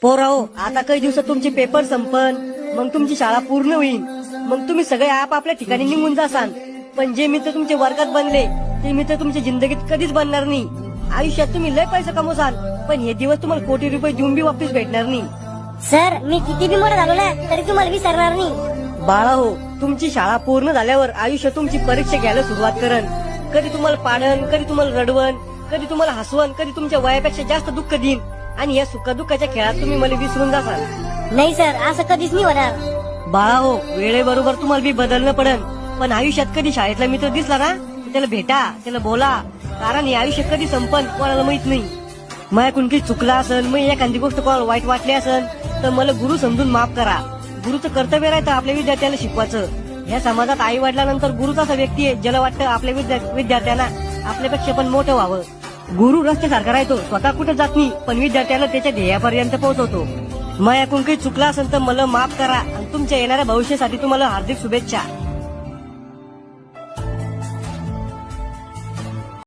पोराओ, आता काही दिवसात तुमचे पेपर संपन, मग तुमची शाळा पूर्ण होईल. मग तुम्ही सगळे आपापल्या ठिकाणी निघून जासाल. पण जे मित्र तुमच्या वर्गात बनले ते मित्र तुमच्या जिंदगीत कधीच बनणार नाही. आयुष्यात तुम्ही लय पैसा कमवसाल, पण हे दिवस तुम्हाला कोटी रुपये देऊन बी वापस भेटणार नाही. सर, मी किती बी मोठा झालो ना तरी तुम्हाला विसरणार नाही. बाळा हो, तुमची शाळा पूर्ण झाल्यावर आयुष्य तुमची परीक्षा घ्यायला सुरुवात करन. कधी तुम्हाला पाडन, कधी तुम्हाला रडवण, कधी तुम्हाला हसवण, कधी तुमच्या वयापेक्षा जास्त दुःख देईन. आणि या सुखदुःखाच्या खेळात तुम्ही मला विसरून जासाल. नाही सर, असं कधीच नाही होणार. बाळा हो, वेळेबरोबर तुम्हाला बी बदलणं पडन. पण आयुष्यात कधी शाळेतला मित्र दिसला ना, त्याला भेटा, त्याला बोला. कारण हे आयुष्य कधी संपन कोणाला माहित नाही. माझ्याकडून काही चुकला असेल, मग एखादी गोष्ट कोणाला वाईट वाटली असेल तर मला गुरु समजून माफ करा. गुरुचं कर्तव्य राहतं आपल्या विद्यार्थ्याला शिकवायचं. या समाजात आई वडिलांनंतर गुरुच असा व्यक्ती आहे ज्याला वाटतं आपल्या विद्यार्थ्यांना आपल्यापेक्षा पण मोठं व्हावं. गुरु रस्त्यासारखा राहतो, स्वतः कुठे जात नाही, पण विद्यार्थ्याला त्याच्या ध्येयापर्यंत पोहोचवतो. माझ्याकडून काही चुकला असेल तर मला माफ करा. आणि तुमच्या येणाऱ्या भविष्यासाठी तुम्हाला हार्दिक शुभेच्छा.